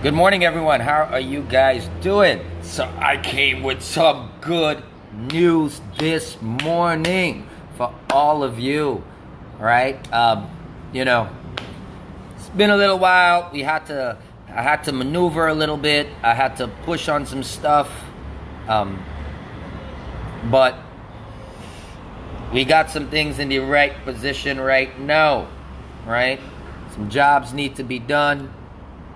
Good morning, everyone. How are you guys doing? So I came with some good news this morning for all of you, right? It's been a little while. I had to maneuver a little bit. I had to push on some stuff, but we got some things in the right position right now, right? Some jobs need to be done.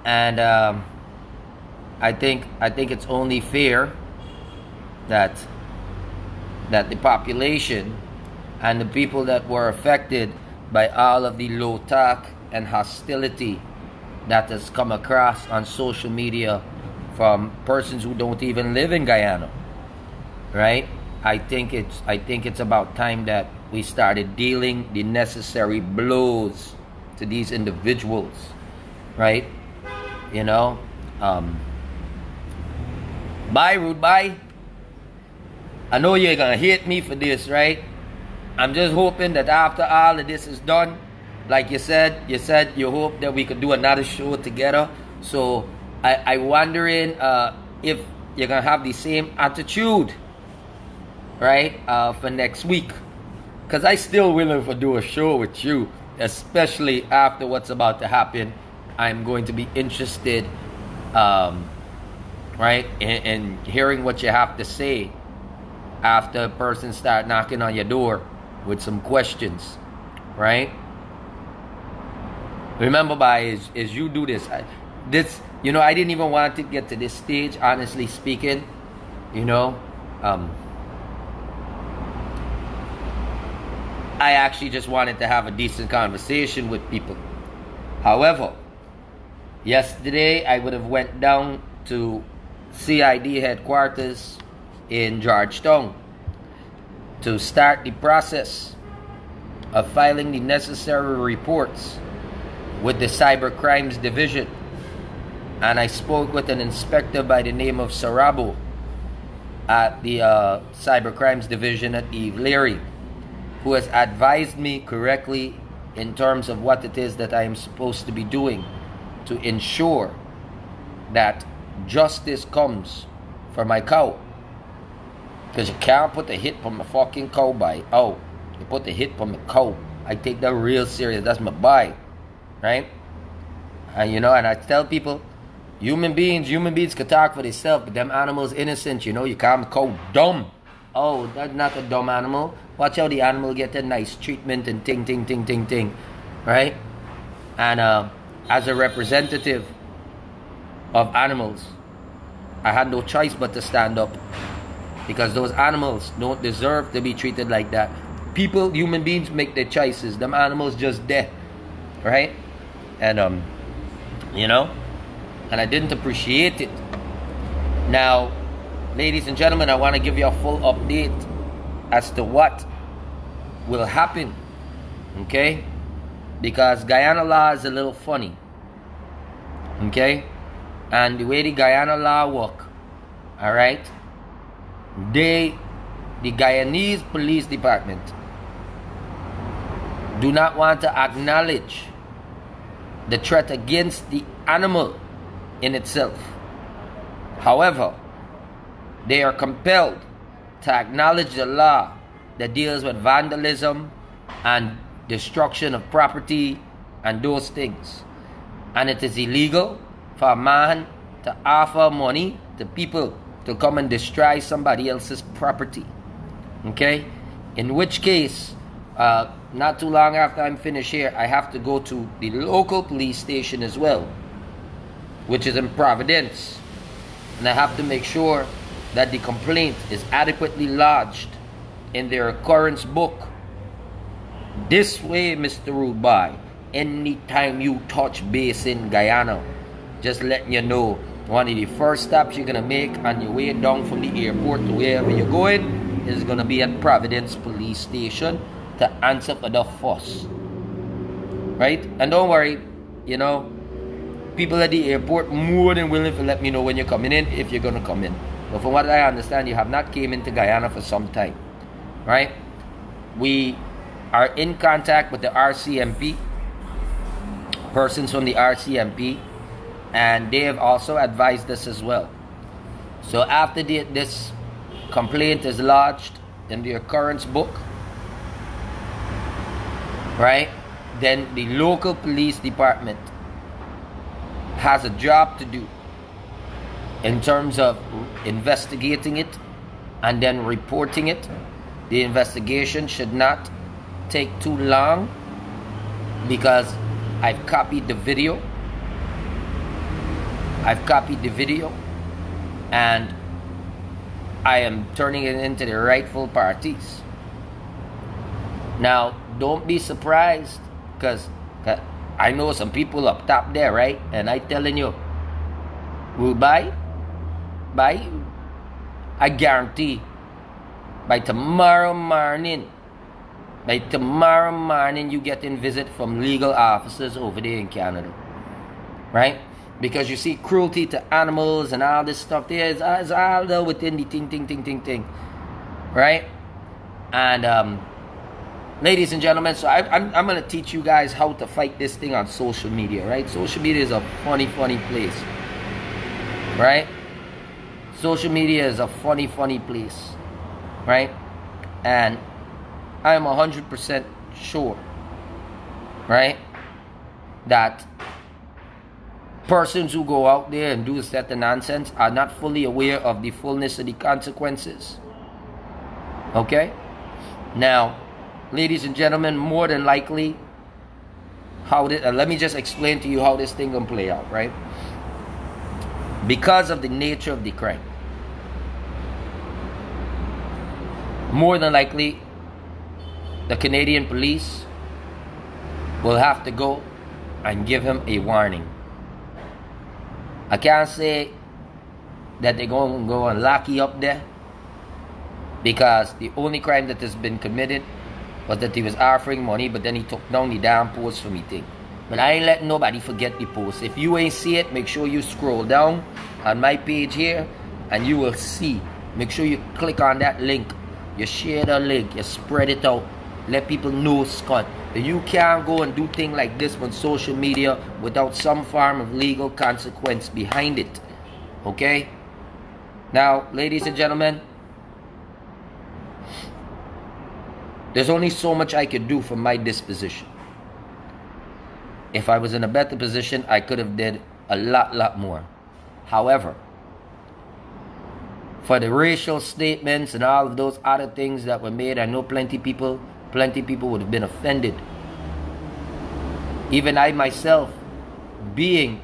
And I think it's only fair that the population and the people that were affected by all of the low talk and hostility that has come across on social media from persons who don't even live in Guyana, right? I think it's about time that we started dealing the necessary blows to these individuals, right? Bye, Rude Boy. I know you're gonna hate me for this, right? I'm just hoping that after all of this is done, like you said you hope that we could do another show together. So I'm wondering if you're gonna have the same attitude, right, for next week. Because I still willing to do a show with you, especially after what's about to happen. I'm going to be interested, right, in hearing what you have to say after a person start knocking on your door with some questions, right? Remember, as you do this, I didn't even want to get to this stage, honestly speaking, I actually just wanted to have a decent conversation with people. However, yesterday I would have went down to CID headquarters in Georgetown to start the process of filing the necessary reports with the Cyber Crimes Division. And I spoke with an inspector by the name of Siravo at the Cyber Crimes Division at Eve Leary, who has advised me correctly in terms of what it is that I am supposed to be doing to ensure that justice comes for my cow. Because you can't put the hit from my fucking cow by. Oh, you put the hit from the cow. I take that real serious. That's my buy, right? And and I tell people, human beings can talk for themselves, but them animals innocent. You call the cow dumb. Oh, that's not a dumb animal. Watch how the animal get a nice treatment and ting, right? And as a representative of animals, I had no choice but to stand up, because those animals don't deserve to be treated like that. People, human beings, make their choices. Them animals just dead, right? And and I didn't appreciate it. Now, ladies and gentlemen, I want to give you a full update as to what will happen, okay? Because Guyana law is a little funny, okay? And the way the Guyana law work, all right? The Guyanese Police Department do not want to acknowledge the threat against the animal in itself. However, they are compelled to acknowledge the law that deals with vandalism and destruction of property and those things. And it is illegal for a man to offer money to people to come and destroy somebody else's property, okay? In which case, not too long after I'm finished here, I have to go to the local police station as well, which is in Providence, and I have to make sure that the complaint is adequately lodged in their occurrence book. This way, Mr. Rude Boy, anytime you touch base in Guyana, just letting you know, one of the first stops you're gonna make on your way down from the airport to wherever you're going is gonna be at Providence Police Station to answer for the fuss, right? And don't worry, people at the airport more than willing to let me know when you're coming in, if you're gonna come in. But from what I understand, you have not came into Guyana for some time, right? We are in contact with the RCMP, persons from the RCMP, and they have also advised us as well. So after this complaint is lodged in the occurrence book, right, then the local police department has a job to do in terms of investigating it and then reporting it. The investigation should not take too long because I've copied the video. And I am turning it into the rightful parties. Now, don't be surprised, because I know some people up top there, right? And I telling you, will buy, I guarantee, by tomorrow morning, you getting visit from legal officers over there in Canada, right? Because you see, cruelty to animals and all this stuff there is all there within the thing, right? And ladies and gentlemen, so I'm going to teach you guys how to fight this thing on social media, right? Social media is a funny place, right? Social media is a funny place, right? And I am 100% sure, right, that persons who go out there and do set the nonsense are not fully aware of the fullness of the consequences. Okay? Now, ladies and gentlemen, more than likely, let me just explain to you how this thing gonna play out, right? Because of the nature of the crime, more than likely, the Canadian police will have to go and give him a warning. I can't say that they're going to go and lock you up there, because the only crime that has been committed was that he was offering money, but then he took down the damn post for me thing. But I ain't letting nobody forget the post. If you ain't see it, make sure you scroll down on my page here and you will see. Make sure you click on that link. You share the link. You spread it out. Let people know, Scott, that you can't go and do things like this on social media without some form of legal consequence behind it. Okay? Now, ladies and gentlemen, there's only so much I could do from my disposition. If I was in a better position, I could have did a lot more. However, for the racial statements and all of those other things that were made, I know plenty people would have been offended. Even I myself, being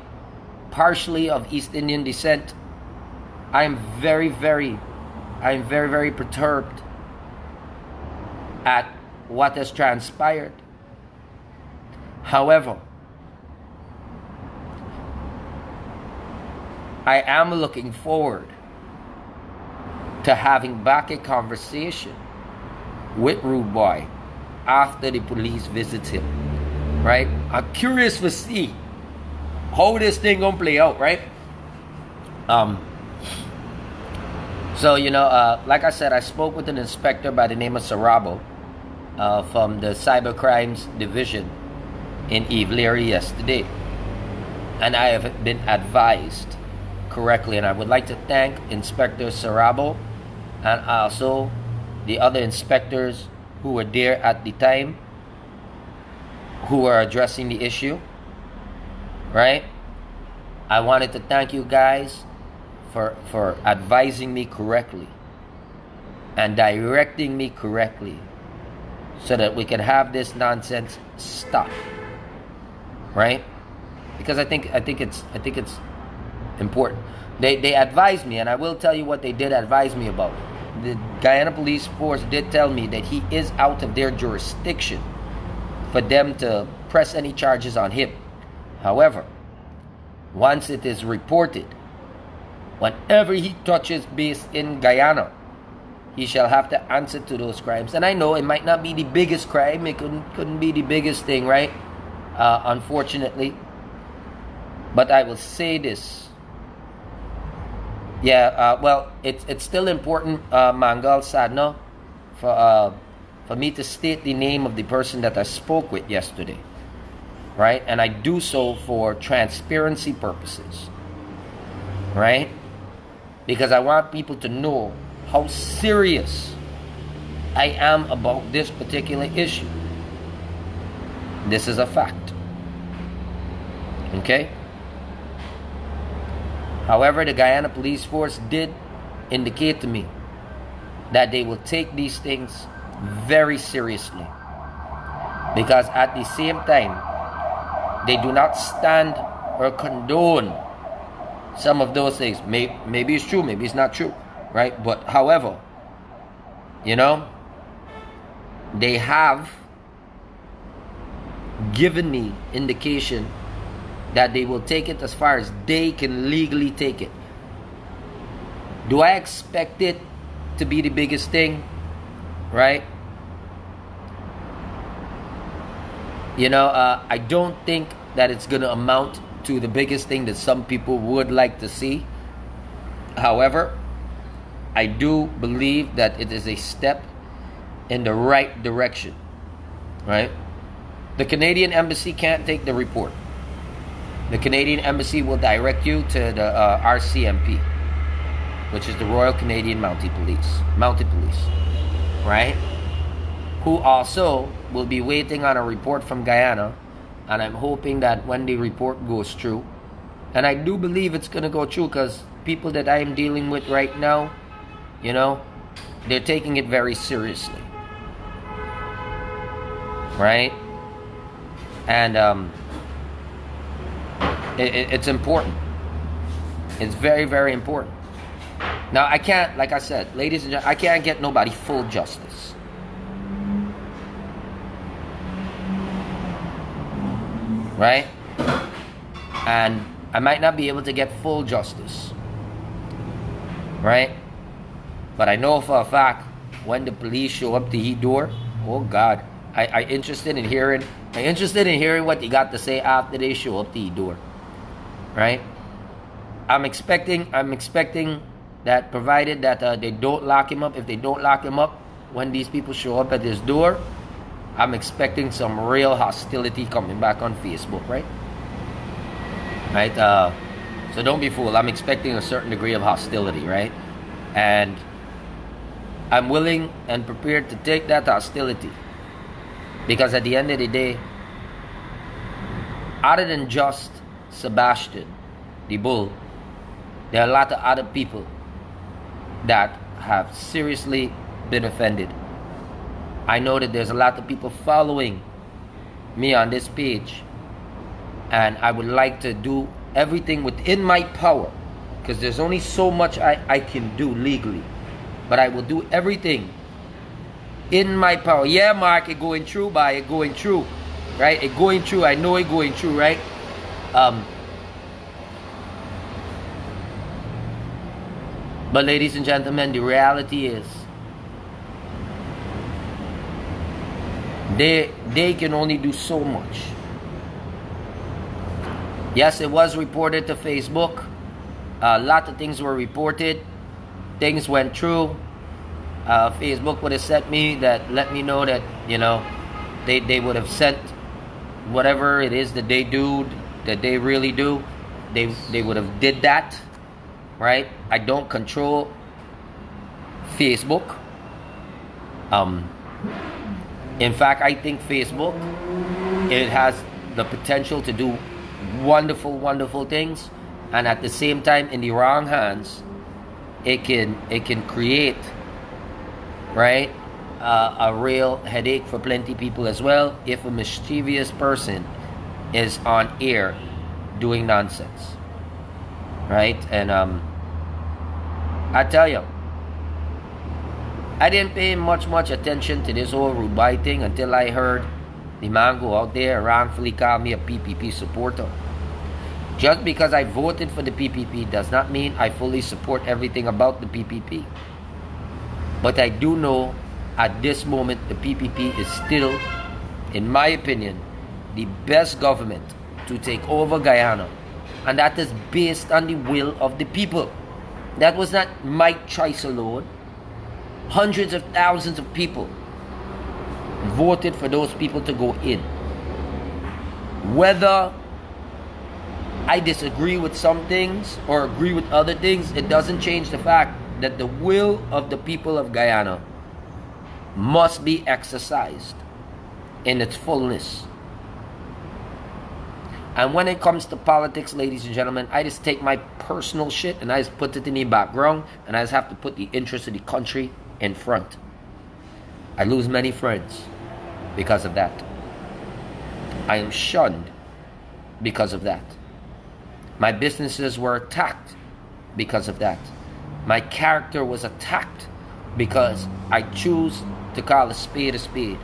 partially of East Indian descent, I am very perturbed at what has transpired. However, I am looking forward to having back a conversation with Rude Boy after the police visits him, right? I'm curious to see how this thing gonna play out, right? So, you know, like I said, I spoke with an inspector by the name of Siravo from the Cyber Crimes Division in Ivlery yesterday, and I have been advised correctly, and I would like to thank Inspector Siravo and also the other inspectors who were there at the time, who were addressing the issue, right? I wanted to thank you guys for advising me correctly and directing me correctly so that we can have this nonsense stop, right? Because I think it's important. They advised me, and I will tell you what they did advise me about. The Guyana Police Force did tell me that he is out of their jurisdiction for them to press any charges on him. However, once it is reported, whenever he touches base in Guyana, he shall have to answer to those crimes. And I know it might not be the biggest crime, it couldn't be the biggest thing, right? Unfortunately. But I will say this. Yeah, well, it's still important, Mangal Sadno, for me to state the name of the person that I spoke with yesterday. right? And I do so for transparency purposes, right? Because I want people to know how serious I am about this particular issue. This is a fact. Okay? However, the Guyana Police Force did indicate to me that they will take these things very seriously. Because at the same time, they do not stand or condone some of those things. Maybe it's true, maybe it's not true, right? But however, you know, they have given me indication that they will take it as far as they can legally take it. Do I expect it to be the biggest thing, right? You know, I don't think that it's going to amount to the biggest thing that some people would like to see. However, I do believe that it is a step in the right direction, right? The Canadian Embassy can't take the report. The Canadian Embassy will direct you to the RCMP, which is the Royal Canadian Mounted Police, right? Who also will be waiting on a report from Guyana, and I'm hoping that when the report goes through, and I do believe it's going to go through, because people that I am dealing with right now, you know, they're taking it very seriously, right? And it's important. It's very, very important. Now, I can't, like I said, ladies and gentlemen, I can't get nobody full justice. Right? And I might not be able to get full justice. Right? But I know for a fact, when the police show up to the door, oh God, I'm interested in hearing what they got to say after they show up to the door. Right? I'm expecting that, provided that they don't lock him up. If they don't lock him up when these people show up at his door, I'm expecting some real hostility coming back on Facebook, right? Right? So don't be fooled. I'm expecting a certain degree of hostility, right? And I'm willing and prepared to take that hostility. Because at the end of the day, other than just Sebastian, the bull, there are a lot of other people that have seriously been offended. I know that there's a lot of people following me on this page, and I would like to do everything within my power, because there's only so much I can do legally, but I will do everything in my power. Yeah, Mark, it going through, but it going through, right? It going through. I know it going through, right? But ladies and gentlemen, the reality is, they can only do so much. Yes, it was reported to Facebook. A lot of things were reported. Things went through. Facebook would have sent me that, let me know that, you know, they would have sent whatever it is that they do, that they really do. They would have did that, right? I don't control Facebook. In fact, I think Facebook, it has the potential to do wonderful, wonderful things, and at the same time, in the wrong hands, it can create, right, a real headache for plenty people as well, if a mischievous person is on air doing nonsense, right? And I tell you, I didn't pay much attention to this whole Rude Boy thing until I heard the man go out there and wrongfully call me a PPP supporter. Just because I voted for the PPP does not mean I fully support everything about the PPP. But I do know at this moment the PPP is still, in my opinion, the best government to take over Guyana. And that is based on the will of the people. That was not my choice alone. Hundreds of thousands of people voted for those people to go in. Whether I disagree with some things or agree with other things, it doesn't change the fact that the will of the people of Guyana must be exercised in its fullness. And when it comes to politics, ladies and gentlemen, I just take my personal shit and I just put it in the background, and I just have to put the interest of the country in front. I lose many friends because of that. I am shunned because of that. My businesses were attacked because of that. My character was attacked because I choose to call a spade a spade.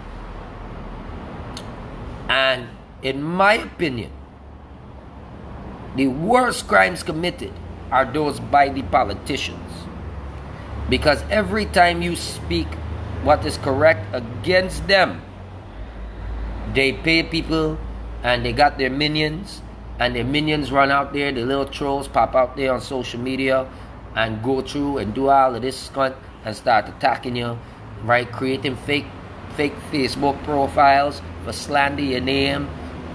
And in my opinion, the worst crimes committed are those by the politicians. Because every time you speak what is correct against them, they pay people and they got their minions, and their minions run out there, the little trolls pop out there on social media and go through and do all of this stunt and start attacking you, right? Creating fake Facebook profiles for slander your name,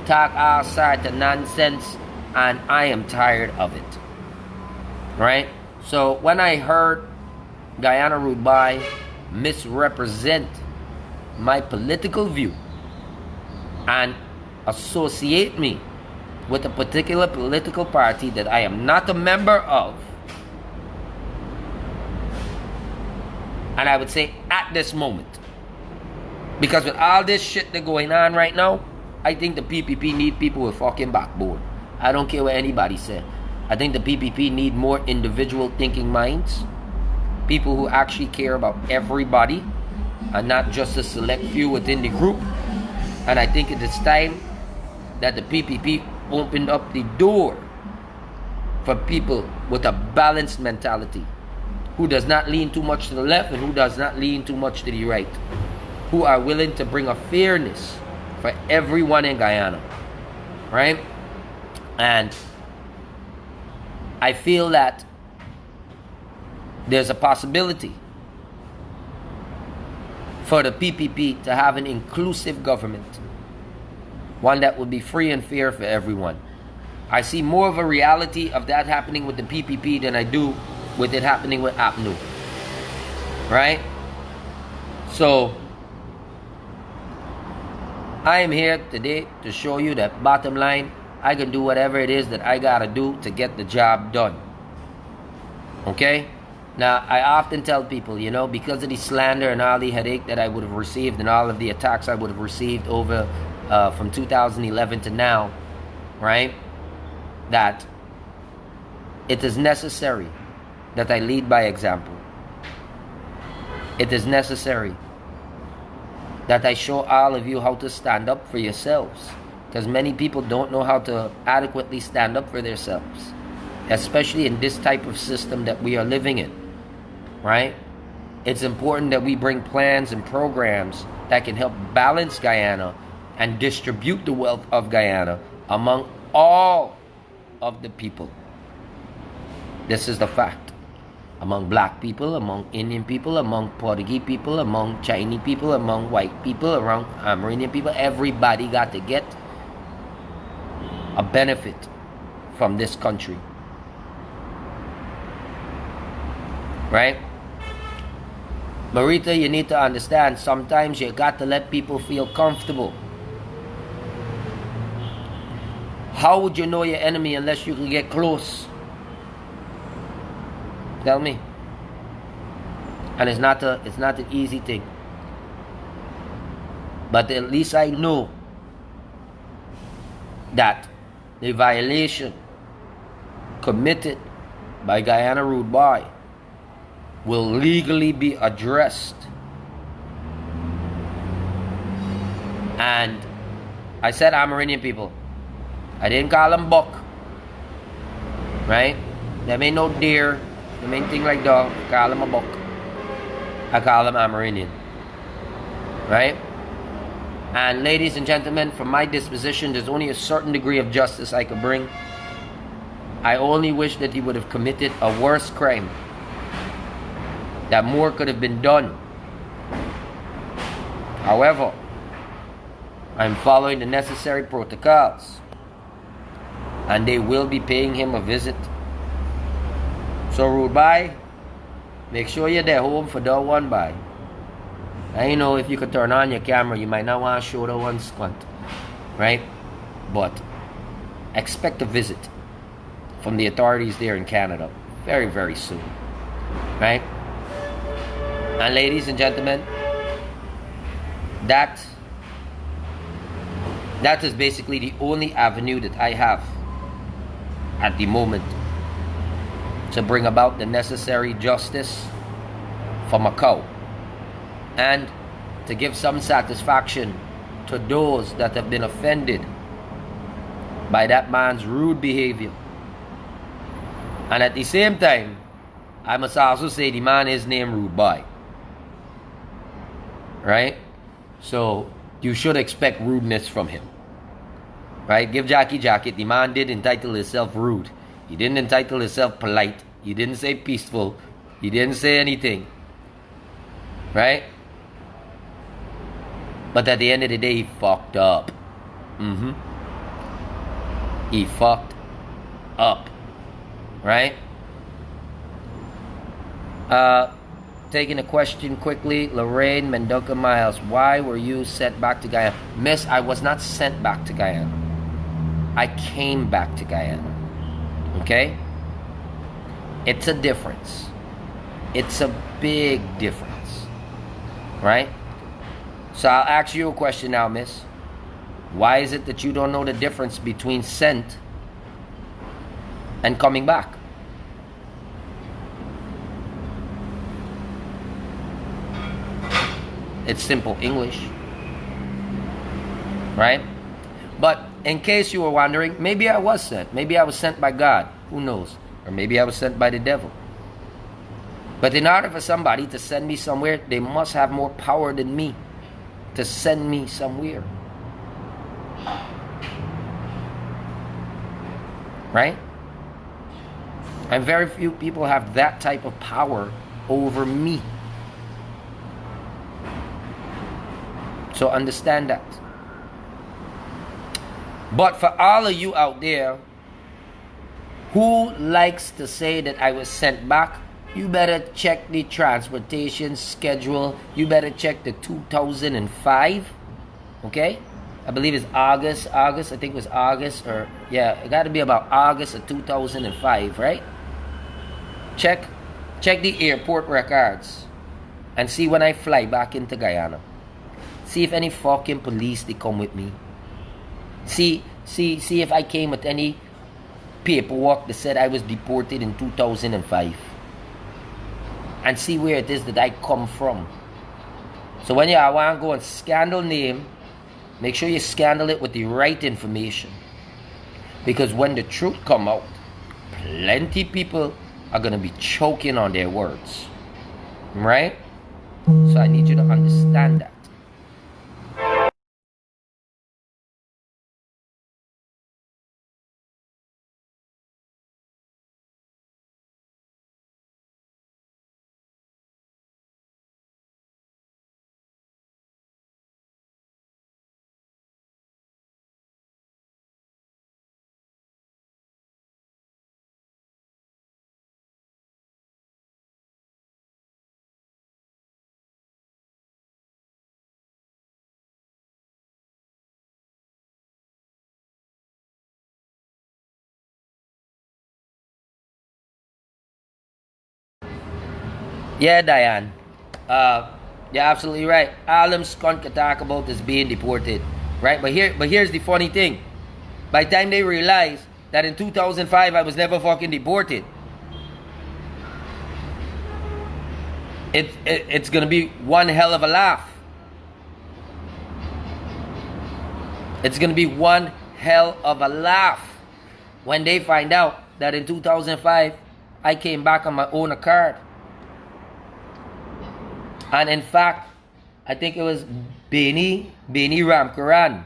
talk all sorts of nonsense, and I am tired of it, right? So when I heard Guyana Rude Boy misrepresent my political view and associate me with a particular political party that I am not a member of, and I would say at this moment, because with all this shit that's going on right now, I think the PPP need people with fucking backbone. I don't care what anybody said. I think the PPP need more individual thinking minds, people who actually care about everybody and not just a select few within the group. And I think it is time that the PPP opened up the door for people with a balanced mentality, who does not lean too much to the left and who does not lean too much to the right, who are willing to bring a fairness for everyone in Guyana, right? And I feel that there's a possibility for the PPP to have an inclusive government, one that would be free and fair for everyone. I see more of a reality of that happening with the PPP than I do with it happening with APNU, right? So I am here today to show you that bottom line, I can do whatever it is that I gotta do to get the job done. Okay? Now, I often tell people, you know, because of the slander and all the headache that I would have received and all of the attacks I would have received over from 2011 to now, right? That it is necessary that I lead by example. It is necessary that I show all of you how to stand up for yourselves. Because many people don't know how to adequately stand up for themselves, especially in this type of system that we are living in, right? It's important that we bring plans and programs that can help balance Guyana and distribute the wealth of Guyana among all of the people. This is the fact. Among black people, among Indian people, among Portuguese people, among Chinese people, among white people, around Amerindian people, everybody got to get a benefit from this country, right? Marita, you need to understand, sometimes you got to let people feel comfortable. How would you know your enemy unless you can get close? Tell me. And it's not an easy thing, but at least I know that the violation committed by Guyana Rude Boy will legally be addressed. And I said Amerindian people. I didn't call them buck, right? Them ain't no deer, them ain't thing like dog. I call them a buck. I call them Amerindian, right? And ladies and gentlemen, from my disposition, there's only a certain degree of justice I could bring. I only wish that he would have committed a worse crime, that more could have been done. However, I'm following the necessary protocols. And they will be paying him a visit. So Rude Boy, make sure you're there home for that one by. I know if you could turn on your camera, you might not want to show the one squint. Right? But expect a visit from the authorities there in Canada very, very soon. Right? And ladies and gentlemen, that is basically the only avenue that I have at the moment to bring about the necessary justice for Macau and to give some satisfaction to those that have been offended by that man's rude behavior. And at the same time, I must also say the man is named Rude Boy. Right? So you should expect rudeness from him. Right? Give Jackie jacket. The man did entitle himself rude. He didn't entitle himself polite. He didn't say peaceful. He didn't say anything. Right? But at the end of the day, he fucked up. He fucked up. Right? Taking a question quickly. Lorraine Mendoca Miles. Why were you sent back to Guyana? Miss, I was not sent back to Guyana. I came back to Guyana. Okay? It's a difference. It's a big difference. Right? So I'll ask you a question now, miss. Why is it that you don't know the difference between sent and coming back? It's simple English. Right? But in case you were wondering, maybe I was sent. Maybe I was sent by God. Who knows? Or maybe I was sent by the devil. But in order for somebody to send me somewhere, they must have more power than me to send me somewhere. Right? And very few people have that type of power over me. So understand that. But for all of you out there who likes to say that I was sent back, you better check the transportation schedule. You better check the 2005. Okay? I believe it's August. I think it was August, or yeah, it got to be about August of 2005, right? Check the airport records and see when I fly back into Guyana. See if any fucking police they come with me. See if I came with any paperwork that said I was deported in 2005. And see where it is that I come from. So when you want to go and scandal name, make sure you scandal it with the right information. Because when the truth come out, plenty people are going to be choking on their words. Right? So I need you to understand that. Yeah, Diane. You're absolutely right. All them skunk can talk about is being deported. Right? But here's the funny thing. By the time they realize that in 2005 I was never fucking deported, it's gonna be one hell of a laugh. It's gonna be one hell of a laugh when they find out that in 2005 I came back on my own accord. And in fact, I think it was Beni Ramkaran,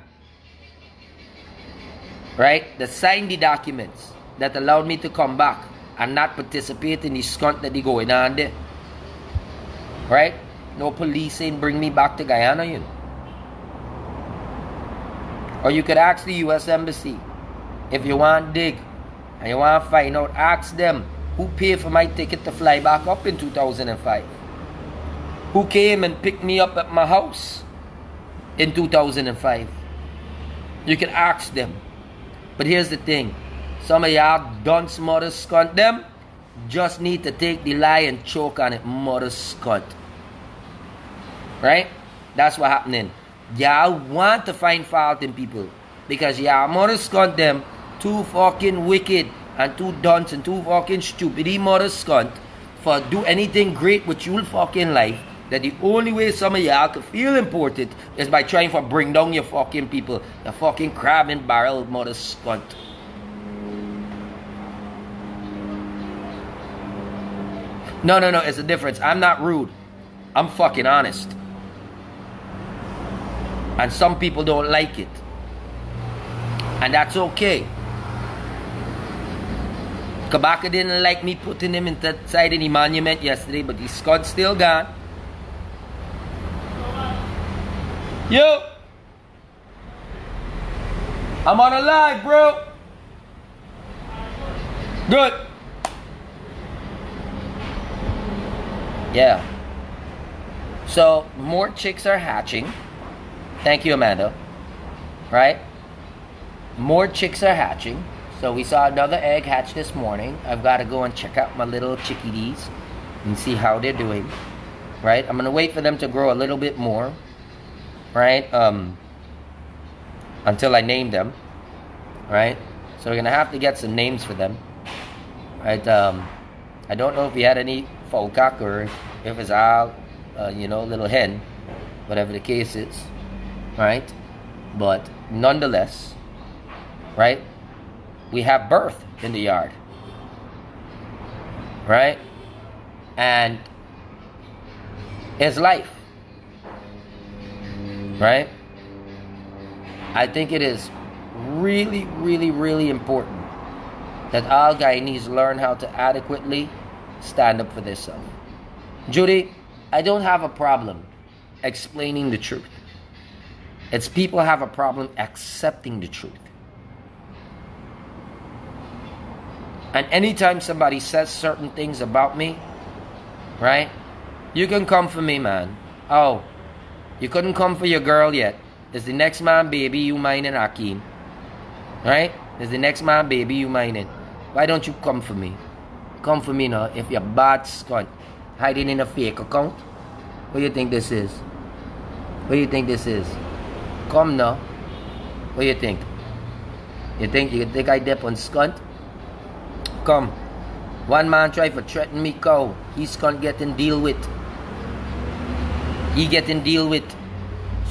right, that signed the documents that allowed me to come back and not participate in the skunt that they going on there. Right? No police ain't bring me back to Guyana, you know. Or you could ask the US Embassy. If you want dig and you want to find out, ask them who paid for my ticket to fly back up in 2005. Who came and picked me up at my house in 2005. You can ask them. But here's the thing. Some of y'all dunce mother scunt them just need to take the lie and choke on it, mother scunt. Right? That's what happening. Y'all want to find fault in people because y'all mother scunt them too fucking wicked and too dunce and too fucking stupid. He mother scunt for do anything great with your fucking life. That the only way some of y'all could feel important is by trying to bring down your fucking people. The fucking crab in barrel mother scunt. No, it's a difference. I'm not rude. I'm fucking honest. And some people don't like it. And that's okay. Kabaka didn't like me putting him inside the monument yesterday, but the scunt's still gone. Yo! I'm on a live, bro! Good! Yeah. So, more chicks are hatching. Thank you, Amanda. Right? More chicks are hatching. So, we saw another egg hatch this morning. I've got to go and check out my little chickadees and see how they're doing. Right? I'm going to wait for them to grow a little bit more. Right? Until I name them. Right? So, we're going to have to get some names for them. Right? I don't know if we had any falcock or if it's all, little hen, whatever the case is, right? But nonetheless, right? We have birth in the yard, right? And it's life, right? I think it is really, really, really important that all Guyanese learn how to adequately stand up for themselves. Judy, I don't have a problem explaining the truth. It's people have a problem accepting the truth. And anytime somebody says certain things about me, right? You can come for me, man. Oh, you couldn't come for your girl yet. Is the next man baby you mining Akeem? Right? Is the next man baby you mining? Why don't you come for me? Come for me now if you're bad scunt hiding in a fake account. What do you think this is? What do you think this is? Come now. What do you think? You think I dip on scunt? Come. One man try to threaten me cow. He scunt getting deal with. He getting deal with.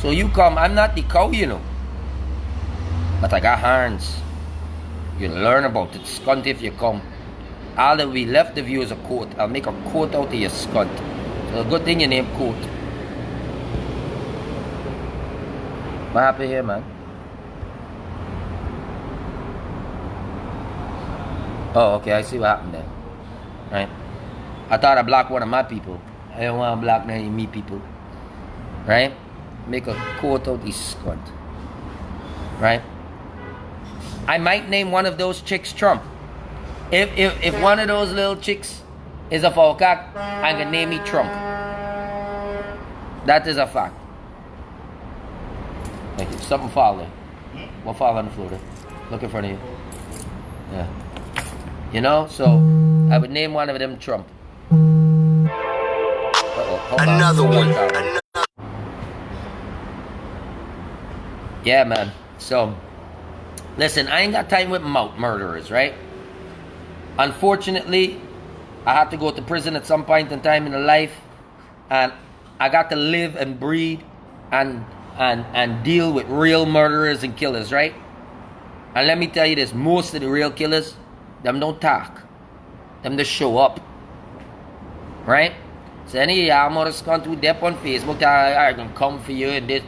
So you come. I'm not the cow, you know. But I got hands. You learn about it. Scunt if you come. All that we left of you is a coat. I'll make a coat out of your scunt. So good thing you named coat. What happened here, man? Oh, okay, I see what happened there. Right? I thought I blocked one of my people. I don't want to block any of me people. Right? Make a coat out of this scunt. Right? I might name one of those chicks Trump. If one of those little chicks is a falcock, I'm gonna name me Trump. That is a fact. Thank you. Something fall there. What fall on the floor there? Look in front of you. Yeah. You know, so I would name one of them Trump. Another one. Yeah, man. So, listen, I ain't got time with mouth murderers, right? Unfortunately, I had to go to prison at some point in time in the life, and I got to live and breathe and deal with real murderers and killers, right? And let me tell you this, most of the real killers, them don't talk. Them just show up. Right? So any of y'all mother's cunt who dep on Facebook, I can come for you and this.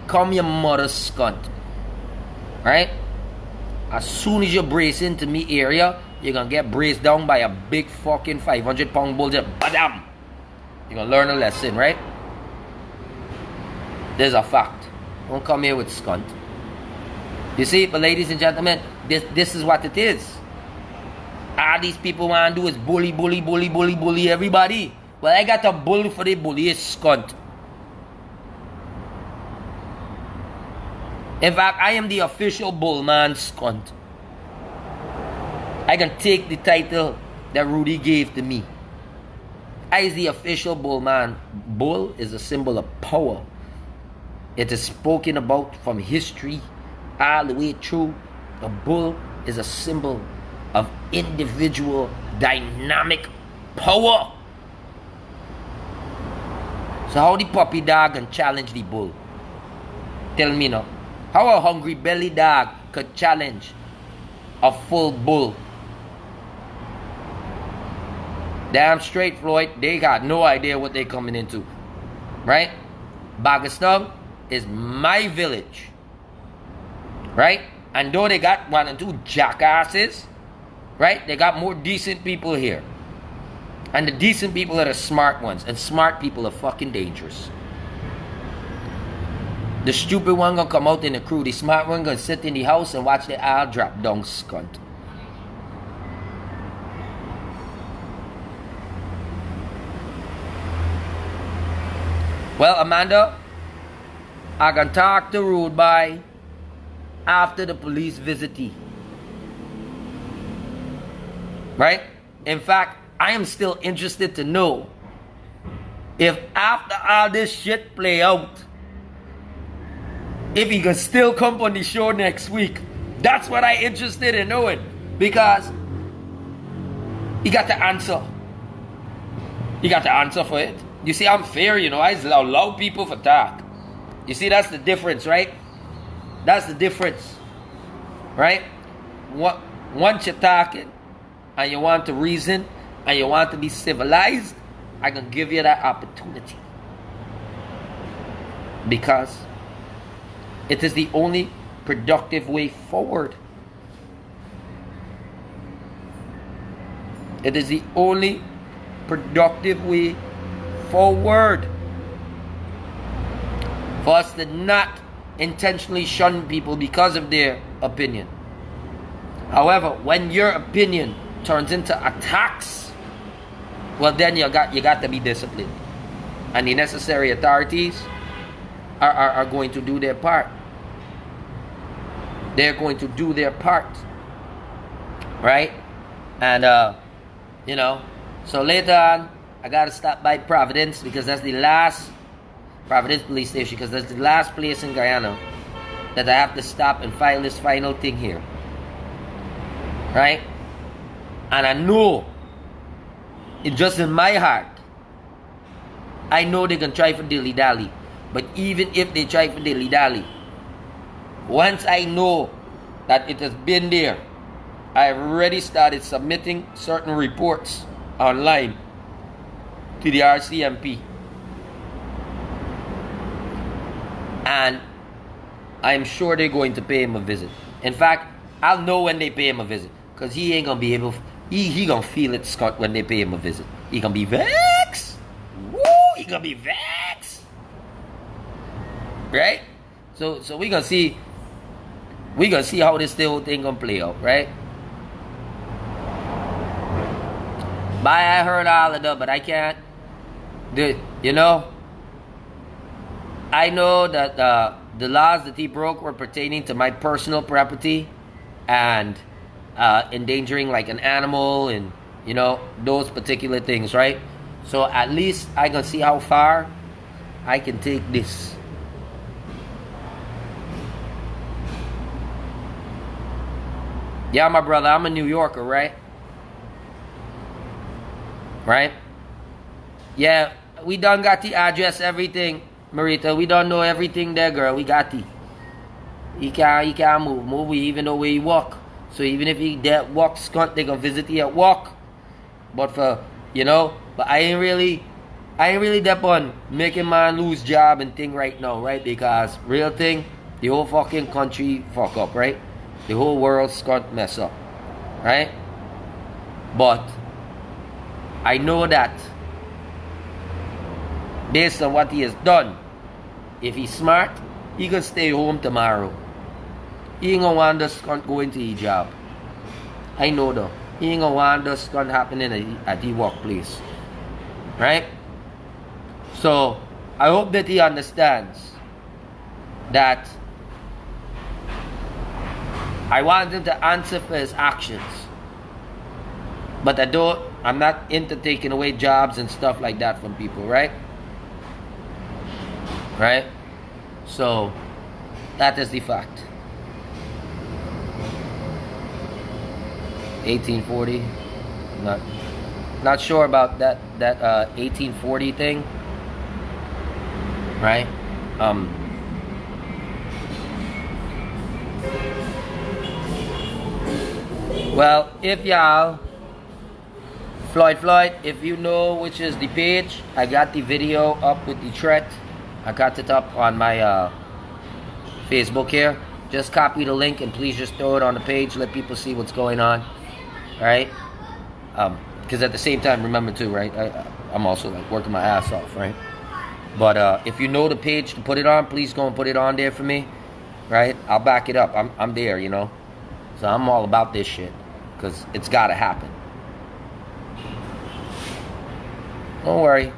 Come your mother's cunt. Right? As soon as you brace into me area, you're gonna get braced down by a big fucking 500-pound bull. Just badam! You're gonna learn a lesson, right? There's a fact. Don't come here with scunt. You see, but ladies and gentlemen, this is what it is. All these people want to do is bully everybody. Well, I got a bull for the bulliest cunt. In fact, I am the official bullman cunt. I can take the title that Rudy gave to me. I is the official bullman. Bull is a symbol of power. It is spoken about from history all the way through. A bull is a symbol of individual dynamic power. So how the puppy dog can challenge the bull? Tell me now. How a hungry belly dog could challenge a full bull? Damn straight, Floyd. They got no idea what they're coming into. Right? Bagaston is my village. Right? And though they got one and two jackasses, right? They got more decent people here. And the decent people are the smart ones. And smart people are fucking dangerous. The stupid one gonna come out in the crew. The smart one gonna sit in the house and watch the all drop down scunt. Well, Amanda, I can talk to Rude Boy after the police visit you. Right? In fact, I am still interested to know if after all this shit play out, if he can still come on the show next week. That's what I'm interested in knowing. Because he got the answer. He got the answer for it. You see, I'm fair, you know. I allow people for talk. You see, that's the difference, right? That's the difference. Right? Once you're talking and you want to reason and you want to be civilized, I can give you that opportunity. Because it is the only productive way forward. It is the only productive way forward. For us to not intentionally shun people because of their opinion. However, when your opinion turns into attacks, well then you got to be disciplined. And the necessary authorities are going to do their part. They're going to do their part. Right? And you know, so later on I gotta stop by Providence because that's the last Providence police station, because that's the last place in Guyana that I have to stop and file this final thing here. Right? And I know, it's just in my heart, I know they can try for dilly-dally. But even if they try for dilly-dally, once I know that it has been there, I've already started submitting certain reports online to the RCMP. And I'm sure they're going to pay him a visit. In fact, I'll know when they pay him a visit. Because he ain't going to be able, he going to feel it, Scott, when they pay him a visit. He going to be vexed. Woo, he going to be vexed. Right? So we going to see how this whole thing going to play out, right? But I heard all of that, but I can't. You know, I know that the laws that he broke were pertaining to my personal property and endangering like an animal and, you know, those particular things, right? So at least I can see how far I can take this. Yeah, my brother, I'm a New Yorker, right? Right? Yeah, we done got the address, everything, Marita. We don't know everything there, girl. We got the. He can't move. We even know where he walk. So even if he dead walk skunt, they gonna visit he at walk. But for, you know, but I ain't really dep on making man lose job and thing right now, right? Because real thing, the whole fucking country fuck up, right? The whole world skunt mess up, right? But I know that based on what he has done, if he's smart, he can stay home tomorrow. He ain't gonna want us go into his job. I know though. He ain't gonna want us gonna happen at the workplace. Right? So I hope that he understands that I want him to answer for his actions. But I'm not into taking away jobs and stuff like that from people, right? Right? So that is the fact. 1840. Not sure about that 1840 thing. Right? Well, if y'all Floyd, if you know which is the page, I got the video up with the threat. I got it up on my Facebook here. Just copy the link and please just throw it on the page. Let people see what's going on. Right? Because at the same time, remember too, right? I'm also like working my ass off, right? But if you know the page to put it on, please go and put it on there for me. Right? I'll back it up. I'm there, you know. So I'm all about this shit. Because it's got to happen. Don't worry.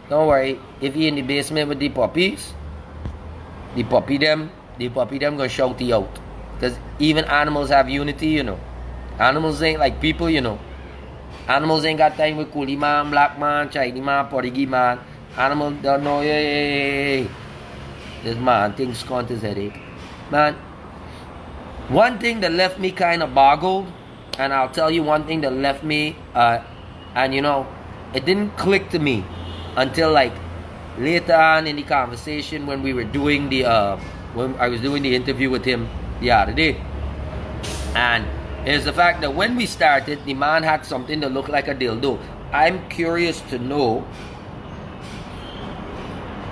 Don't worry. If you're in the basement with the puppies, the puppy them gonna shout you out. Because even animals have unity, you know. Animals ain't like people, you know. Animals ain't got time with coolie man, black man, Chinese man, Portuguese man. Animals don't know, hey. This man thinks cunt his headache. Man, one thing that left me kind of boggled, and I'll tell you one thing that left me, and you know, it didn't click to me until like later on in the conversation when we were doing the, when I was doing the interview with him the other day. And it's the fact that when we started, the man had something that looked like a dildo. I'm curious to know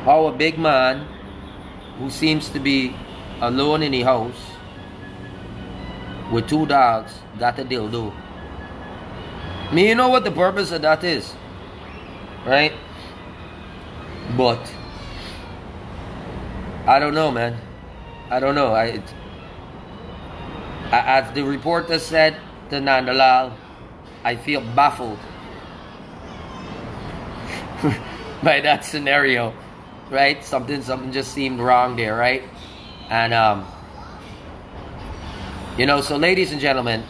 how a big man who seems to be alone in the house with 2 dogs got a dildo. I mean, you know what the purpose of that is, right? But I don't know, man. I don't know. As the reporter said to Nandalal, I feel baffled by that scenario, right? Something just seemed wrong there, right? And you know, so ladies and gentlemen,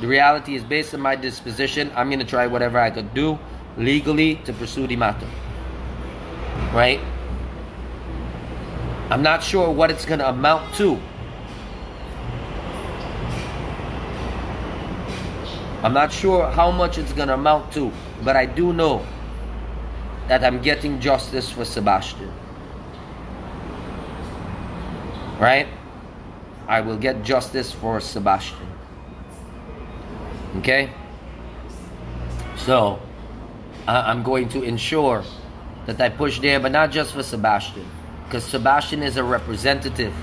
the reality is based on my disposition, I'm going to try whatever I could do legally to pursue the matter. Right? I'm not sure what it's going to amount to. I'm not sure how much it's going to amount to. But I do know that I'm getting justice for Sebastian. Right? I will get justice for Sebastian. Okay? So, I'm going to ensure that I push there, but not just for Sebastian. Because Sebastian is a representative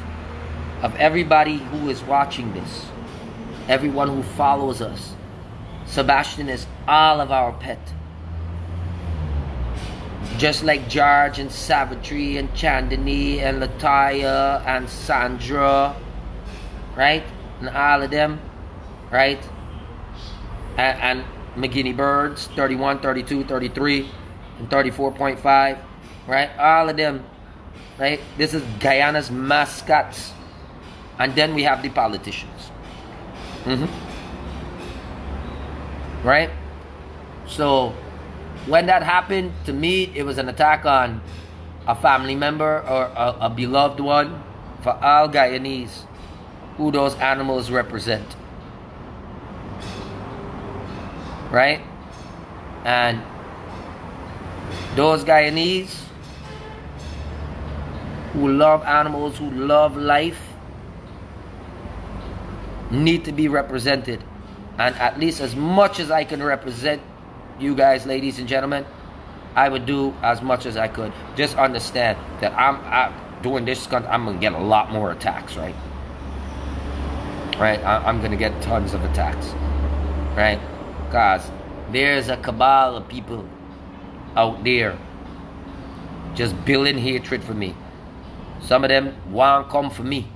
of everybody who is watching this. Everyone who follows us. Sebastian is all of our pet. Just like George and Savitri and Chandani and Lataya and Sandra. Right? And all of them. Right? And McGinney Birds, 31, 32, 33, and 34.5. Right? All of them. Right? This is Guyana's mascots. And then we have the politicians. Right? So, when that happened, to me, it was an attack on a family member or a beloved one for all Guyanese who those animals represent. Right? And those Guyanese who love animals, who love life, need to be represented. And at least as much as I can represent you guys, ladies and gentlemen, I would do as much as I could. Just understand that I'm doing this, I'm going to get a lot more attacks, right? Right? I'm going to get tons of attacks. Right? Because there's a cabal of people out there just building hatred for me. Some of them want to come for me.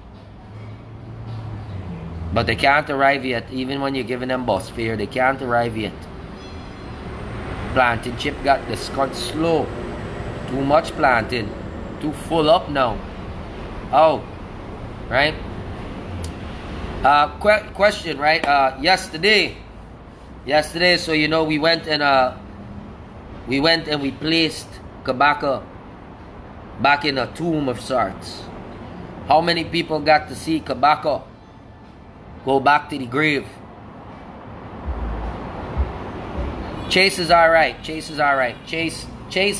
But they can't arrive yet. Even when you're giving them bus fare, they can't arrive yet. Planting chip got the scot slow. Too much planting. Too full up now. Oh, right? Question, right? Yesterday, so you know, we went and we placed Kabaka back in a tomb of sorts. How many people got to see Kabaka go back to the grave? Chase is alright. Chase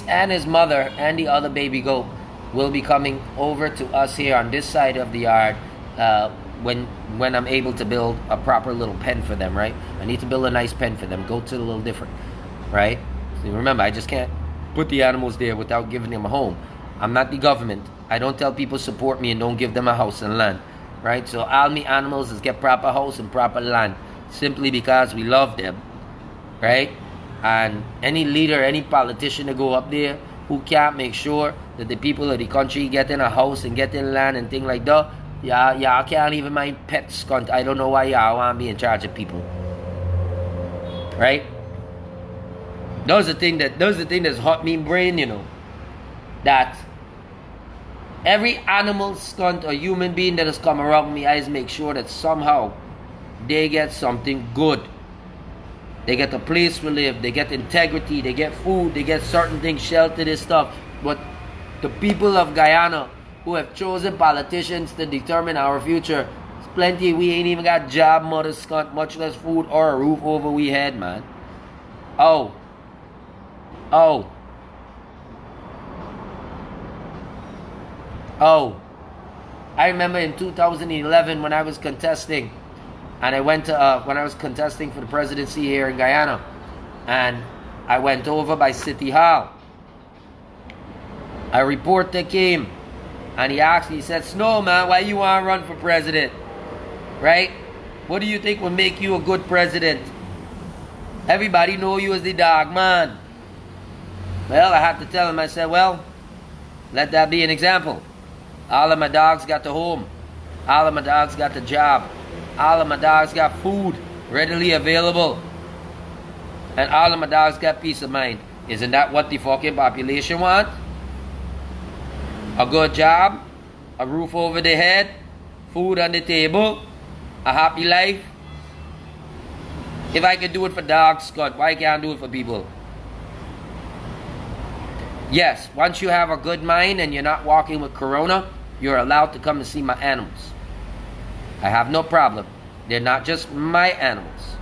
and his mother and the other baby goat will be coming over to us here on this side of the yard when I'm able to build a proper little pen for them, right? I need to build a nice pen for them. Goats are a little different, right? So remember, I just can't put the animals there without giving them a home. I'm not the government. I don't tell people support me and don't give them a house and land, right? So all me animals is get proper house and proper land, simply because we love them, right? And any leader, any politician to go up there who can't make sure that the people of the country get in a house and get in land and things like that, y'all can't even mind pets, cunt. I don't know why y'all want to be in charge of people, right? Those are the thing that's hot me brain, you know, that every animal, skunt, or human being that has come around me, I just make sure that somehow they get something good. They get a place to live, they get integrity, they get food, they get certain things, shelter, this stuff. But the people of Guyana who have chosen politicians to determine our future, it's plenty. We ain't even got job, mother skunt, much less food or a roof over we head, man. Oh. I remember in 2011 when I was contesting, and I went to when I was contesting for the presidency here in Guyana, and I went over by City Hall. A reporter came and he asked me, he said, "Snow, man, why you want to run for president? Right? What do you think will make you a good president? Everybody know you as the dog man." Well, I had to tell him, I said, well, let that be an example. All of my dogs got the home. All of my dogs got the job. All of my dogs got food readily available. And all of my dogs got peace of mind. Isn't that what the fucking population want? A good job, a roof over their head, food on the table, a happy life. If I can do it for dogs, Scott, why can't I do it for people? Yes, once you have a good mind and you're not walking with corona, you're allowed to come and see my animals. I have no problem. They're not just my animals.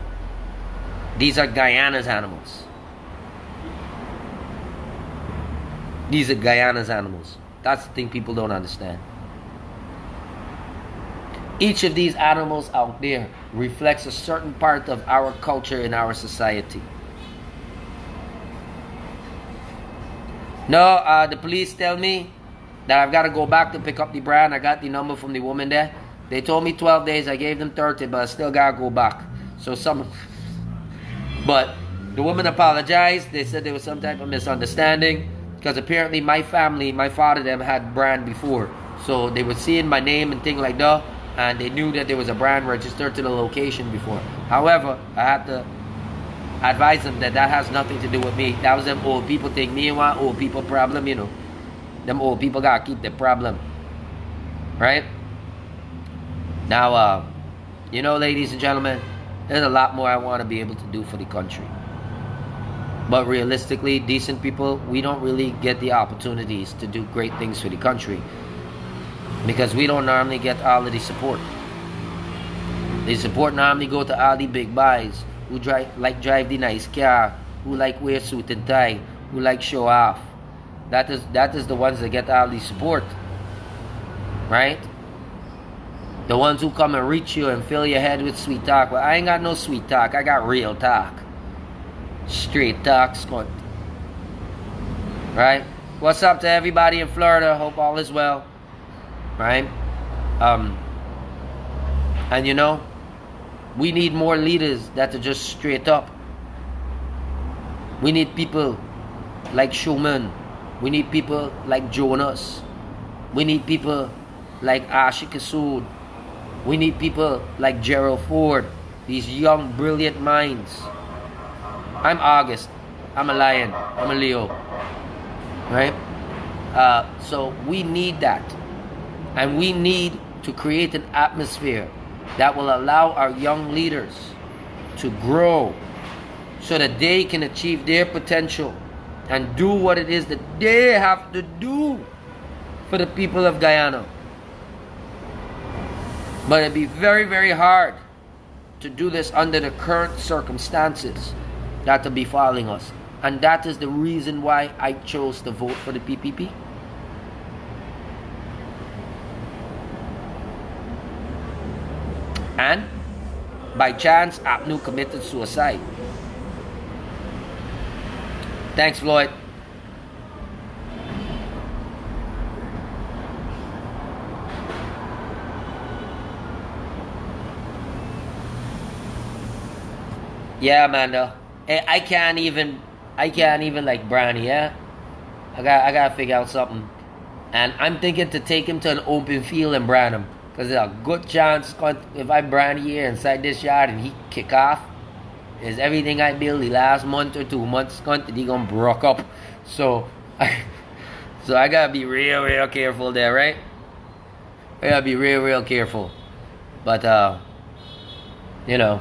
These are Guyana's animals. These are Guyana's animals. That's the thing people don't understand. Each of these animals out there reflects a certain part of our culture in our society. No, the police tell me that I've got to go back to pick up the brand. I got the number from the woman there. They told me 12 days. I gave them 30, but I still got to go back. But the woman apologized. They said there was some type of misunderstanding, because apparently my family, my father, them had brand before. So they were seeing my name and things like that, and they knew that there was a brand registered to the location before. However, I had to advise them that that has nothing to do with me. That was them old people thing. Me and one old people problem, you know. Them old people gotta keep their problem, right? Now, you know, ladies and gentlemen, there's a lot more I want to be able to do for the country. But realistically, decent people, we don't really get the opportunities to do great things for the country, because we don't normally get all of the support. The support normally go to all the big boys who drive the nice car, who like wear suit and tie, who like show off. That is the ones that get all the support, right? The ones who come and reach you and fill your head with sweet talk. Well, I ain't got no sweet talk. I got real talk. Straight talk, skunt. Right? What's up to everybody in Florida? Hope all is well. Right? And you know, we need more leaders that are just straight up. We need people like Schumann. We need people like Jonas. We need people like Ashik Sood. We need people like Gerald Ford, these young, brilliant minds. I'm August. I'm a lion. I'm a Leo. Right? So we need that. And we need to create an atmosphere that will allow our young leaders to grow so that they can achieve their potential and do what it is that they have to do for the people of Guyana. But it'd be very, very hard to do this under the current circumstances that are befalling us. And that is the reason why I chose to vote for the PPP. And by chance, Apnu committed suicide. Thanks, Floyd. Yeah, Amanda. I can't even like Brownie, yeah? I gotta figure out something. And I'm thinking to take him to an open field and brand him. Because there's a good chance if I brand here inside this yard and he kick off, is everything I build the last month or 2 months he gonna broke up. So I gotta be real careful there, right? I gotta be real careful. But you know,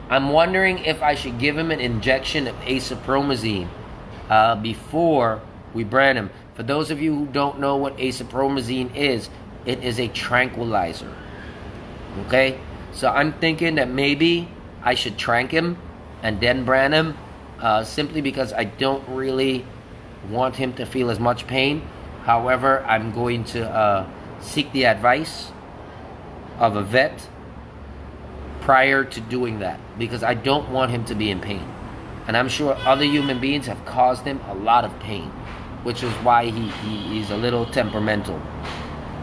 I'm wondering if I should give him an injection of asapromazine before we brand him. For those of you who don't know what asapromazine is, it is a tranquilizer. Okay? So I'm thinking that maybe I should trank him and then brand him, simply because I don't really want him to feel as much pain. However, I'm going to seek the advice of a vet prior to doing that, because I don't want him to be in pain. And I'm sure other human beings have caused him a lot of pain, which is why he's a little temperamental,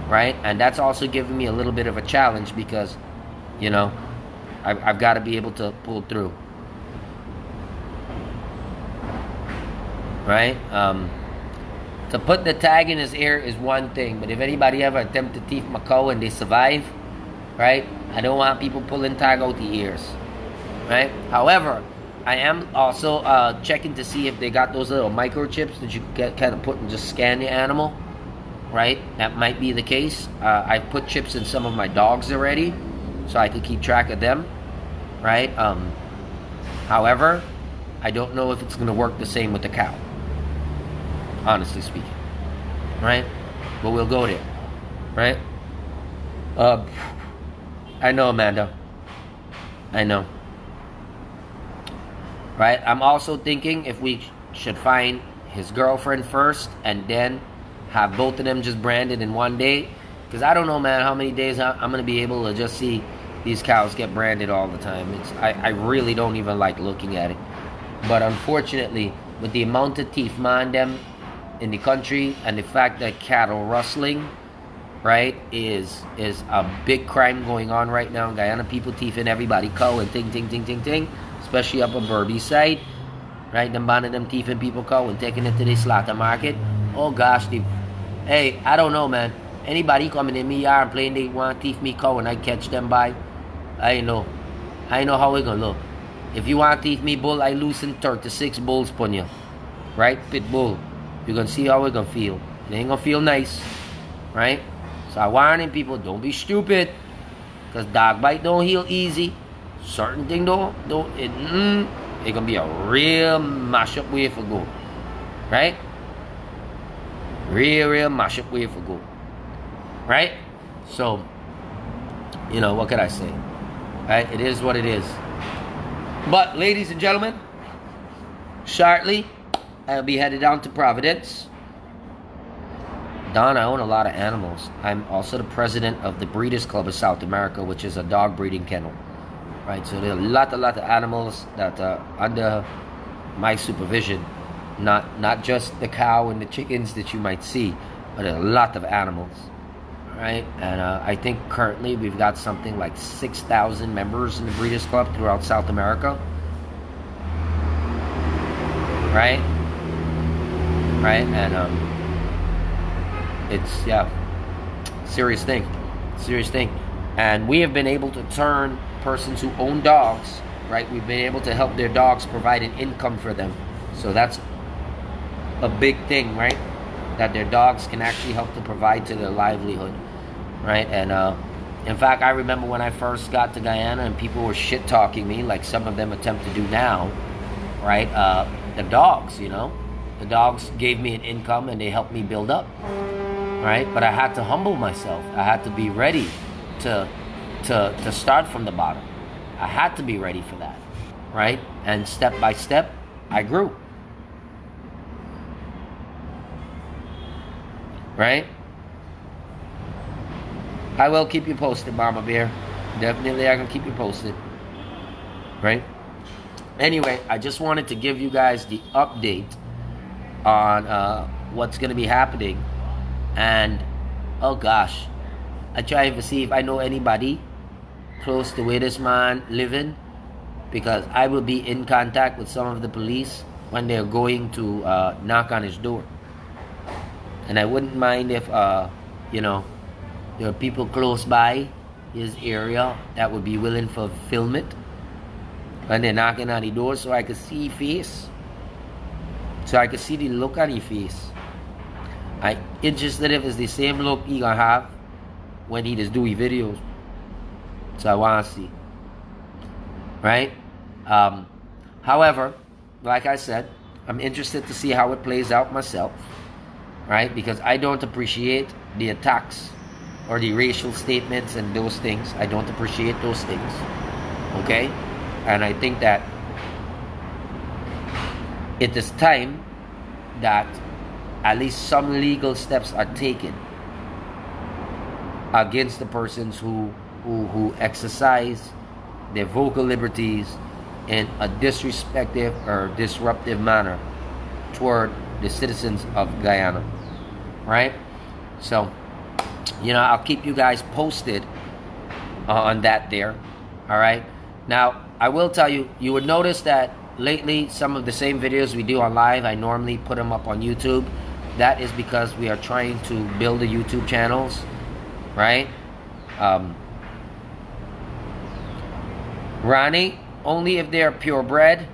right? And that's also given me a little bit of a challenge because, you know, I've got to be able to pull through, right? To put the tag in his ear is one thing, but if anybody ever attempted to thief my cow and they survive, right? I don't want people pulling tag out the ears, right? However, I am also checking to see if they got those little microchips that you can kind of put and just scan the animal, right? That might be the case. I've put chips in some of my dogs already, so I could keep track of them, right? However, I don't know if it's going to work the same with the cow, honestly speaking, right? But we'll go there, right? I know, Amanda. I know. Right? I'm also thinking if we should find his girlfriend first and then have both of them just branded in one day. Because I don't know, man, how many days I'm going to be able to just see these cows get branded all the time. I really don't even like looking at it. But unfortunately, with the amount of teeth man them in the country and the fact that cattle rustling, right, is a big crime going on right now. Guyana people thieving everybody cow and ting, especially up on Burby side, right? Them banning them thieving people cow and taking it to the slaughter market. Oh gosh, hey, I don't know, man. Anybody coming in me yard and playing they want to thief me cow and I catch them by, I know how it gonna look. If you want to thief me bull, I loosen 36 bulls upon you, right? Pit bull. You're gonna see how it gonna feel. It ain't gonna feel nice, right? So I warning people, don't be stupid, because dog bite don't heal easy. Certain thing it gonna be a real mash up way for go, right? Real mash up way for go, right? So, you know, what can I say, right? It is what it is. But ladies and gentlemen, shortly I'll be headed down to Providence. Don, I own a lot of animals. I'm also the president of the Breeders' Club of South America, which is a dog breeding kennel. Right, so there are a lot of animals that are under my supervision. Not just the cow and the chickens that you might see, but there are a lot of animals. Right, and I think currently we've got something like 6,000 members in the Breeders' Club throughout South America. Right, and it's serious thing. And we have been able to turn persons who own dogs, right? We've been able to help their dogs provide an income for them. So that's a big thing, right? That their dogs can actually help to provide to their livelihood, right? And in fact, I remember when I first got to Guyana and people were shit talking me, like some of them attempt to do now, right? The dogs, you know, the dogs gave me an income and they helped me build up, right? But I had to humble myself. I had to be ready to start from the bottom. I had to be ready for that, right? And step by step, I grew. Right? I will keep you posted, Mama Bear. Definitely I can keep you posted. Right? Anyway, I just wanted to give you guys the update on what's going to be happening. And, oh gosh, I try to see if I know anybody close to where this man living, because I will be in contact with some of the police when they're going to knock on his door. And I wouldn't mind if, you know, there are people close by his area that would be willing to film it when they're knocking on the door, so I could see his face. So I could see the look on his face. I'm interested if it's the same look he gonna have when he just do his videos. So I wanna see. Right? However, like I said, I'm interested to see how it plays out myself. Right? Because I don't appreciate the attacks or the racial statements and those things. I don't appreciate those things. Okay? And I think that it is time that at least some legal steps are taken against the persons who exercise their vocal liberties in a disrespectful or disruptive manner toward the citizens of Guyana, right? So, you know, I'll keep you guys posted on that there, all right? Now, I will tell you, you would notice that lately some of the same videos we do on live, I normally put them up on YouTube. That is because we are trying to build the YouTube channels, right? Ronnie, only if they are purebred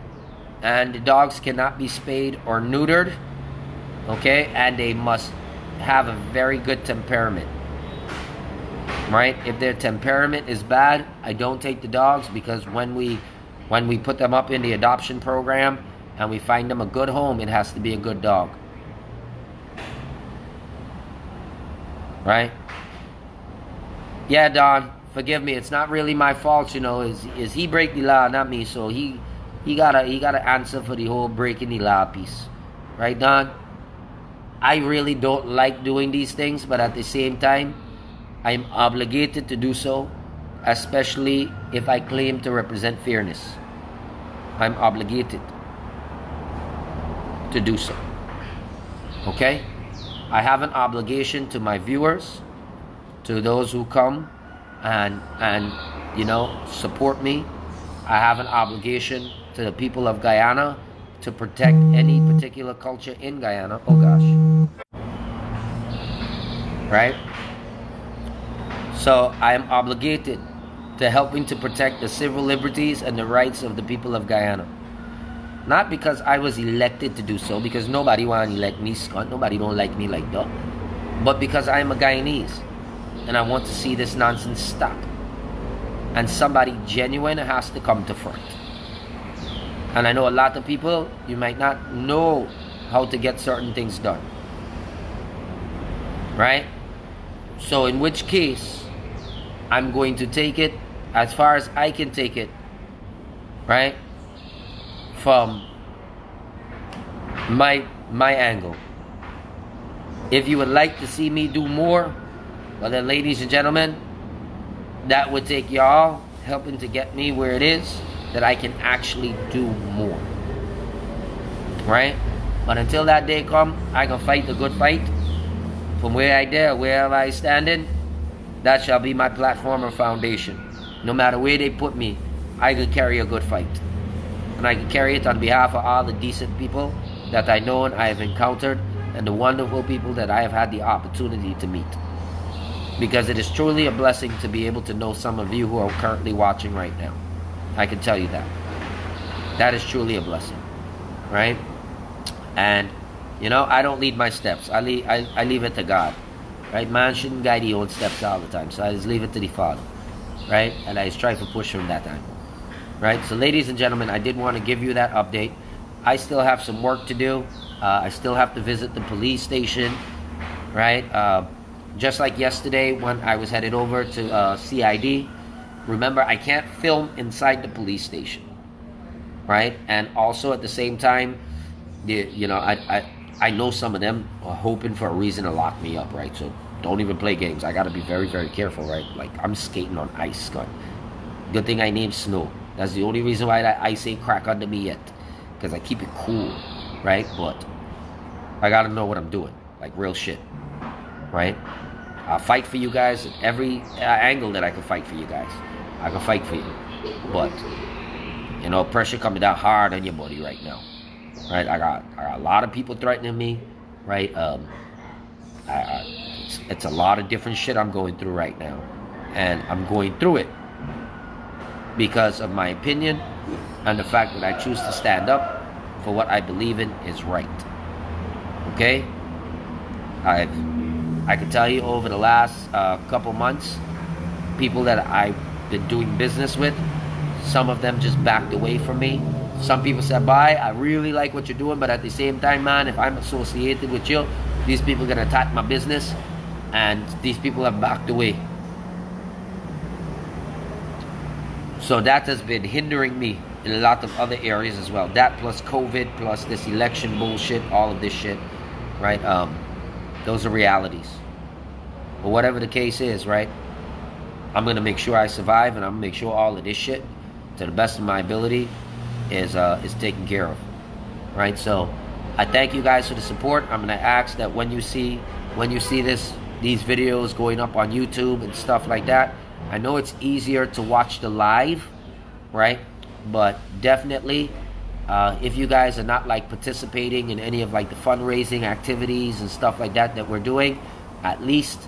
and the dogs cannot be spayed or neutered. Okay, and they must have a very good temperament, right? If their temperament is bad, I don't take the dogs, because when we put them up in the adoption program and we find them a good home, it has to be a good dog, right? Yeah, Don, forgive me. It's not really my fault, you know. Is he break the law, not me? So he gotta answer for the whole breaking the law piece, right, Don? I really don't like doing these things, but at the same time, I'm obligated to do so, especially if I claim to represent fairness. I'm obligated to do so. Okay? I have an obligation to my viewers, to those who come and you know, support me. I have an obligation to the people of Guyana to protect any particular culture in Guyana. Oh gosh. Right? So I am obligated to helping to protect the civil liberties and the rights of the people of Guyana. Not because I was elected to do so, because nobody want to elect me, Scott. Nobody don't like me like that. But because I am a Guyanese and I want to see this nonsense stop. And somebody genuine has to come to front. And I know a lot of people, you might not know how to get certain things done. Right? So in which case, I'm going to take it as far as I can take it. Right? From my angle. If you would like to see me do more, well then, ladies and gentlemen, that would take y'all helping to get me where it is that I can actually do more. Right? But until that day come, I can fight the good fight. From where I dare, wherever I standing, that shall be my platform or foundation. No matter where they put me, I can carry a good fight. And I can carry it on behalf of all the decent people that I know and I have encountered, and the wonderful people that I have had the opportunity to meet. because it is truly a blessing to be able to know some of you who are currently watching right now. I can tell you that. That is truly a blessing, right? And, you know, I don't lead my steps. I leave it to God, right? Man shouldn't guide his own steps all the time, so I just leave it to the Father, right? And I just try to push from that time, right? So, ladies and gentlemen, I did want to give you that update. I still have some work to do. I still have to visit the police station, right? Just like yesterday when I was headed over to CID. Remember, I can't film inside the police station, right? And also at the same time, you know, I know some of them are hoping for a reason to lock me up, right? So don't even play games. I got to be very, very careful, right? Like, I'm skating on ice, Scott. Good thing I named snow. That's the only reason why that ice ain't crack under me yet, because I keep it cool, right? But I got to know what I'm doing, like real shit, right? I'll fight for you guys at every angle that I can fight for you guys. I can fight for you. But, you know, pressure coming down hard on your body right now. Right? I got a lot of people threatening me. Right? It's a lot of different shit I'm going through right now. And I'm going through it because of my opinion and the fact that I choose to stand up for what I believe in is right. Okay? I can tell you over the last couple months, people that I've been doing business with, some of them just backed away from me. Some people said, bye, I really like what you're doing, but at the same time, man, if I'm associated with you, these people are going to attack my business, and these people have backed away. So that has been hindering me in a lot of other areas as well. That plus COVID, plus this election bullshit, all of this shit, right? Those are realities. But whatever the case is, right, I'm going to make sure I survive, and I'm going to make sure all of this shit, to the best of my ability, is taken care of, right? So I thank you guys for the support. I'm going to ask that when you see these videos going up on YouTube and stuff like that, I know it's easier to watch the live, right? But definitely, if you guys are not like participating in any of like the fundraising activities and stuff like that we're doing, at least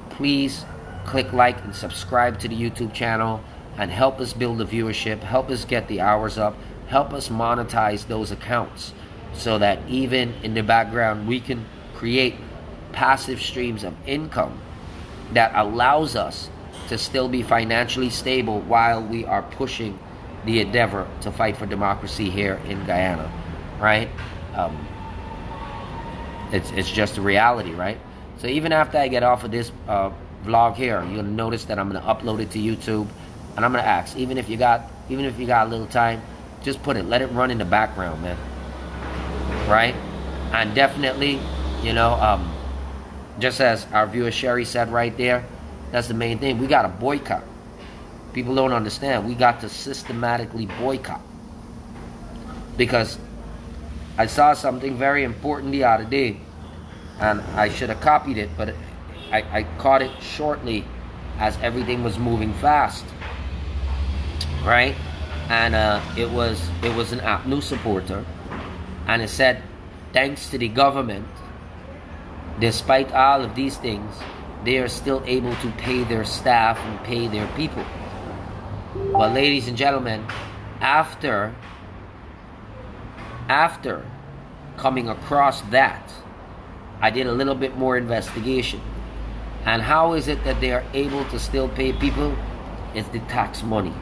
please click like and subscribe to the YouTube channel and help us build the viewership, help us get the hours up, help us monetize those accounts so that even in the background we can create passive streams of income that allows us to still be financially stable while we are pushing the endeavor to fight for democracy here in Guyana, right? It's just a reality, right? So even after I get off of this vlog here, you'll notice that I'm going to upload it to YouTube, and I'm going to ask, even if you got a little time, just put it, let it run in the background, man, right? And definitely, you know, just as our viewer Sherry said right there, that's the main thing. We got to boycott. People don't understand. We got to systematically boycott. Because I saw something very important the other day, and I should have copied it, but I caught it shortly as everything was moving fast, right? And it was an APNU supporter, and it said, thanks to the government, despite all of these things, they are still able to pay their staff and pay their people. Well, ladies and gentlemen, after coming across that, I did a little bit more investigation. And how is it that they are able to still pay people? It's the tax money,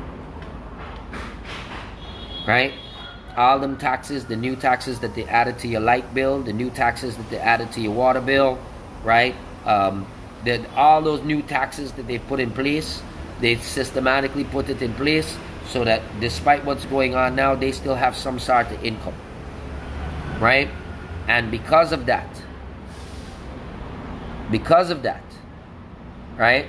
right? All them taxes, the new taxes that they added to your light bill, the new taxes that they added to your water bill, right? All those new taxes that they've put in place, they've systematically put it in place so that despite what's going on now, they still have some sort of income, right? And because of that, right,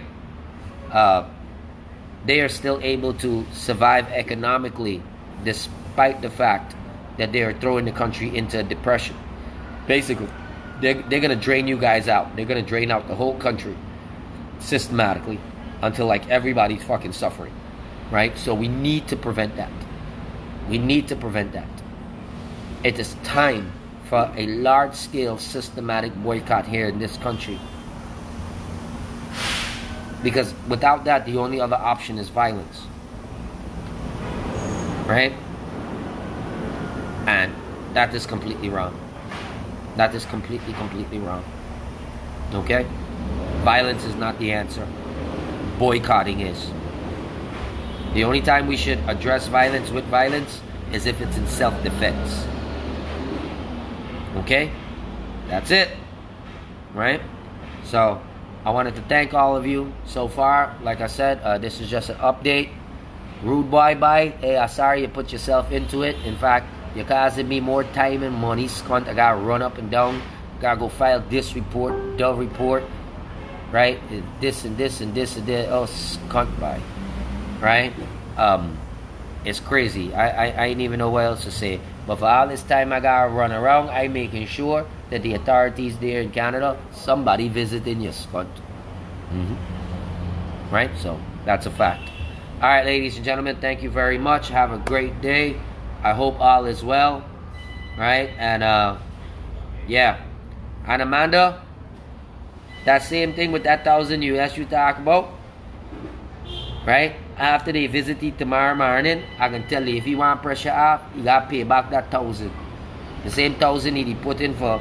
they are still able to survive economically despite the fact that they are throwing the country into a depression. Basically, they're going to drain you guys out. They're going to drain out the whole country systematically until like everybody's fucking suffering, right? So we need to prevent that. We need to prevent that. It is time for a large-scale systematic boycott here in this country. Because without that, the only other option is violence. Right? And that is completely wrong. That is completely wrong. Okay? Violence is not the answer. Boycotting is. The only time we should address violence with violence is if it's in self-defense. Okay? That's it. Right? So, I wanted to thank all of you so far. Like I said, this is just an update. Rude Boy, bye. Hey, I'm sorry you put yourself into it. In fact, you're causing me more time and money. Scunt, I gotta run up and down. Gotta go file this report, the report. Right? This and this and this and that. Oh, scunt, bye. Right? It's crazy. I ain't even know what else to say. But for all this time I gotta run around, I'm making sure that the authorities there in Canada, somebody visiting your scunt. Right? So, that's a fact. Alright, ladies and gentlemen, thank you very much. Have a great day. I hope all is well. Right? And, yeah. And Amanda, that same thing with that $1,000 US you talk about. Right? After they visit you tomorrow morning, I can tell you, if you want pressure off, you gotta pay back that $1,000. The same $1,000 he put in for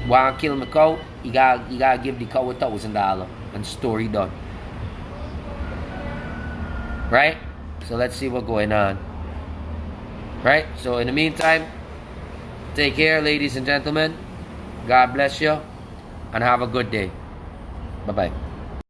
one kill my cow, you gotta give the cow $1,000 and story done. Right? So let's see what's going on. Right? So in the meantime, take care, ladies and gentlemen. God bless you, and have a good day. Bye-bye.